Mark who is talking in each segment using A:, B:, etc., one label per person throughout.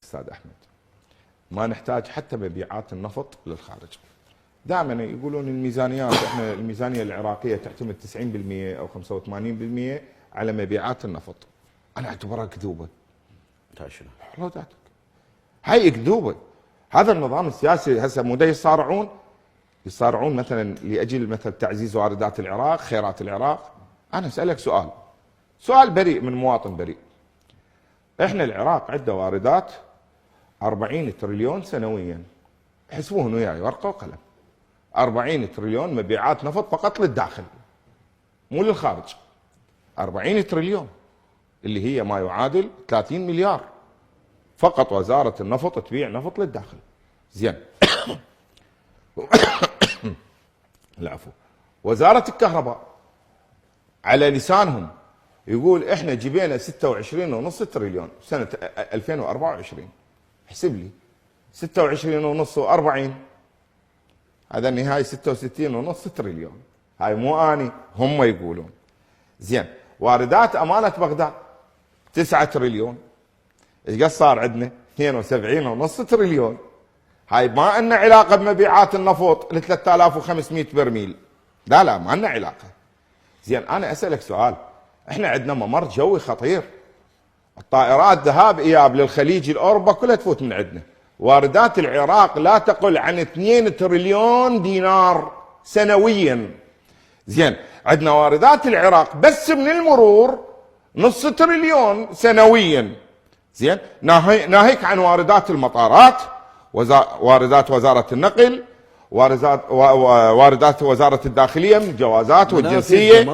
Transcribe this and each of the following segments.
A: استاذ احمد، ما نحتاج حتى مبيعات النفط للخارج. دائما يقولون الميزانيات، احنا الميزانيه العراقيه تعتمد 90% او 85% على مبيعات النفط. انا اعتبرها كذوبه. شنو؟ هاي كذوبه. هذا النظام السياسي هسه مو يصارعون مثلا لاجل مثلا تعزيز واردات العراق، خيرات العراق. انا اسالك سؤال بريء من مواطن بريء. احنا العراق عنده واردات 40 تريليون سنويا، حسبوهن وياي ورقه وقلم. 40 تريليون مبيعات نفط فقط للداخل مو للخارج. 40 تريليون اللي هي ما يعادل 30 مليار فقط وزاره النفط تبيع نفط للداخل. زين. العفو. وزاره الكهرباء على لسانهم يقول احنا جبينا 26.5 تريليون سنه 2024. احسب لي 26.5 و40، هذا النهاية 66.5 تريليون. هاي مو اني، هم يقولون. زين. واردات امانة بغداد 9 تريليون. ايش قد صار عندنا؟ 72.5 تريليون. هاي ما لنا علاقة بمبيعات النفط ل 3500 برميل. لا ما لنا علاقة. زين. انا اسألك سؤال، احنا عندنا ممر جوي خطير، الطائرات ذهاب اياب للخليج الاوروبا كلها تفوت من عندنا. واردات العراق لا تقل عن 2 تريليون دينار سنويا. زين. عندنا واردات العراق بس من المرور نص تريليون سنويا. زين. ناهيك عن واردات المطارات، واردات وزارة النقل، واردات وزارة الداخلية من الجوازات والجنسية،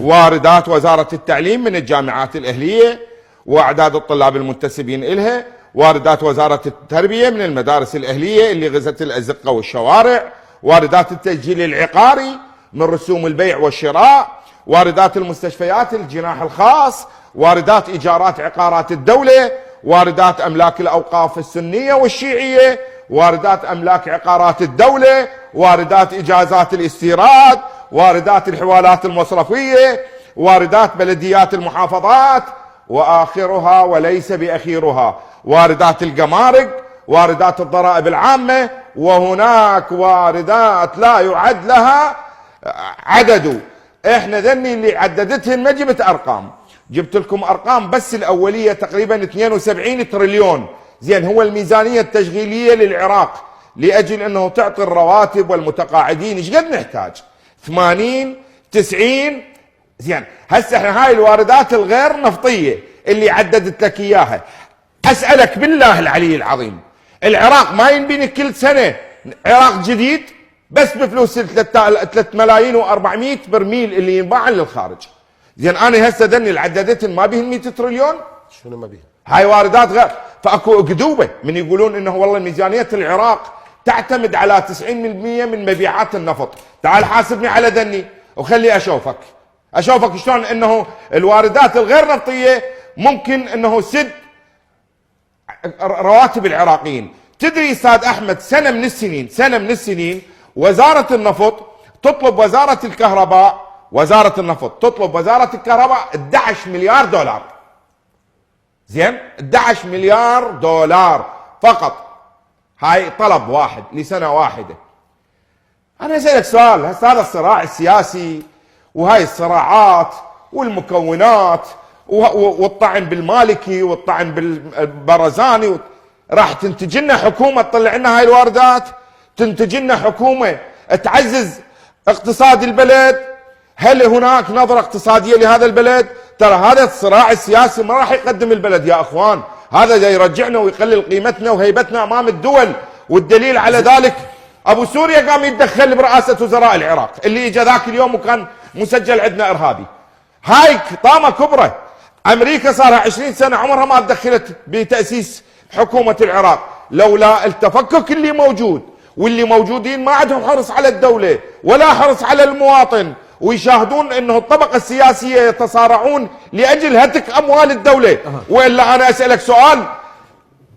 A: واردات وزارة التعليم من الجامعات الأهلية وأعداد الطلاب المنتسبين إلها، واردات وزارة التربية من المدارس الأهلية اللي غزت الأزقة والشوارع، واردات التسجيل العقاري من رسوم البيع والشراء، واردات المستشفيات الجناح الخاص، واردات إيجارات عقارات الدولة، واردات أملاك الأوقاف السنية والشيعية، واردات أملاك عقارات الدولة، واردات إجازات الاستيراد، واردات الحوالات المصرفية، واردات بلديات المحافظات، وآخرها وليس بأخيرها واردات الجمارك، واردات الضرائب العامة، وهناك واردات لا يعد لها عدد. احنا ذني اللي عددتهن ما جبت ارقام، جبت لكم ارقام بس الاولية تقريبا 72 تريليون. زين. هو الميزانية التشغيلية للعراق لاجل انه تعطي الرواتب والمتقاعدين ايش قد نحتاج؟ 80 90. زين. هسه احنا هاي الواردات الغير نفطية اللي عددت لك اياها، اسألك بالله العلي العظيم، العراق ما ينبني كل سنة عراق جديد بس بفلوس 3 ملايين و400 برميل اللي ينباع للخارج؟ زين. انا هسه دني العددتن ما بيهن 100 تريليون.
B: شنو ما بيهن؟
A: هاي واردات غير. فاكو كذوبة من يقولون انه والله ميزانية العراق تعتمد على 90% من مبيعات النفط. تعال حاسبني على دني وخلي اشوفك شلون انه الواردات الغير نفطية ممكن انه سد رواتب العراقيين. تدري استاذ احمد سنة من السنين وزارة النفط تطلب وزارة الكهرباء، وزارة النفط تطلب وزارة الكهرباء 11 مليار دولار. زين. 11 مليار دولار فقط. هاي طلب واحد لسنة واحدة. انا اسألك سؤال، هذا الصراع السياسي وهاي الصراعات والمكونات والطعن بالمالكي والطعن بالبرزاني راح تنتج لنا حكومة تطلع لنا هاي الواردات؟ تنتج لنا حكومة تعزز اقتصاد البلد؟ هل هناك نظرة اقتصادية لهذا البلد؟ ترى هذا الصراع السياسي ما راح يقدم البلد يا اخوان، هذا دا يرجعنا ويقلل قيمتنا وهيبتنا امام الدول. والدليل على ذلك ابو سوريا قام يتدخل برئاسة وزراء العراق اللي اجى ذاك اليوم وكان مسجل عندنا ارهابي. هاي طامة كبرى. امريكا صارها 20 سنة عمرها ما تدخلت بتأسيس حكومة العراق لولا التفكك اللي موجود، واللي موجودين ما عندهم حرص على الدولة ولا حرص على المواطن، ويشاهدون انه الطبقة السياسية يتصارعون لاجل هتك اموال الدولة. والا انا اسألك سؤال،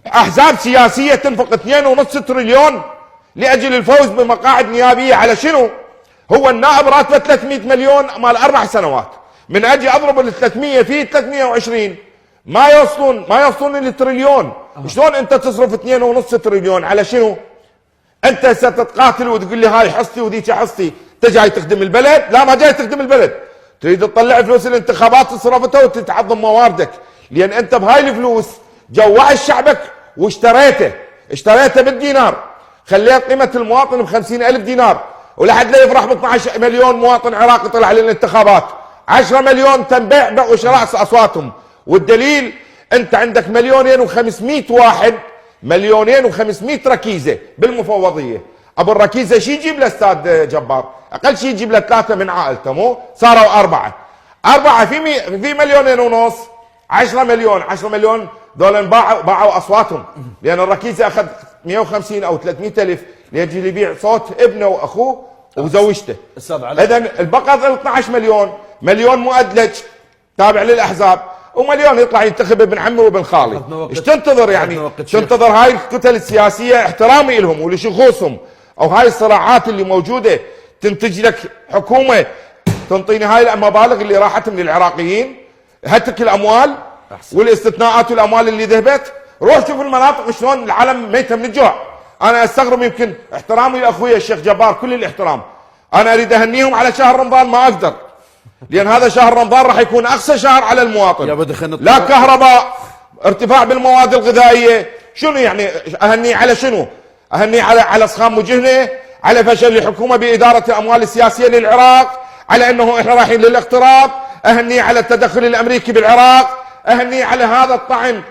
A: احزاب سياسية تنفق 2.5 تريليون لاجل الفوز بمقاعد نيابية على شنو؟ هو النائب راتبه 300 مليون مال 4 سنوات، من اجي اضرب ال 300 في 320 ما يوصلون التريليون. شلون انت تصرف 2.5 تريليون على شنو؟ انت ستتقاتل وتقول لي هاي حصتي وذيك حصتي، انت جاي تخدم البلد؟ لا، ما جاي تخدم البلد، تريد تطلع فلوس الانتخابات تصرفتها وتتعظم مواردك، لان انت بهاي الفلوس جوعت شعبك اشتريته بالدينار، خليت قيمه المواطن ب 50,000 دينار، ولحد لا يفرح ب 12 مليون مواطن عراقي طلع للانتخابات، 10 مليون تم بيع وشراء اصواتهم، والدليل انت عندك 2,500,000 واحد، 2,500,000 ركيزه بالمفوضيه. ابو الركيزه شي يجيب له استاذ جبار؟ اقل شيء يجيب له 3 من عائلته، مو صاروا 4 في 1,500,000، 10 مليون ذول باعوا اصواتهم، لان الركيزه اخذ 150 او 300,000 ليجي يبيع صوت ابنه واخوه وزوجته. اذا البقى 12 مليون مؤدلج تابع للاحزاب، ومليون يطلع ينتخب ابن عمه وابن خالي. ايش تنتظر يعني؟ تنتظر هاي الكتل السياسيه احترامي لهم ولشخوصهم، او هاي الصراعات اللي موجوده تنتج لك حكومه تنطيني هاي المبالغ اللي راحت من العراقيين، هتك الاموال والاستثناءات والاموال اللي ذهبت. روح شوف المناطق شلون العالم ميته من الجوع. انا استغرب، يمكن احترامي لاخوي الشيخ جبار كل الاحترام، انا اريد اهنيهم على شهر رمضان ما اقدر، لان هذا شهر رمضان راح يكون اقصى شهر على المواطن، لا كهرباء، ارتفاع بالمواد الغذائيه، شنو يعني اهنيه على شنو؟ اهنيه على اسخام وجهنه، على فشل الحكومه باداره الاموال السياسيه للعراق، على انه احنا رايحين للاقتراض، اهنيه على التدخل الامريكي بالعراق، اهنيه على هذا الطعن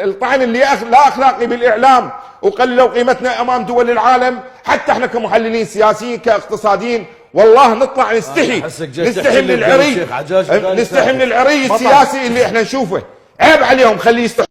A: الطعن اللي لا اخلاقي بالاعلام وقللوا قيمتنا امام دول العالم. حتى احنا كمحللين سياسيين كاقتصاديين والله نطلع نستحي من العري، نستحي من العري السياسي اللي احنا نشوفه، عيب عليهم خليه يستحي.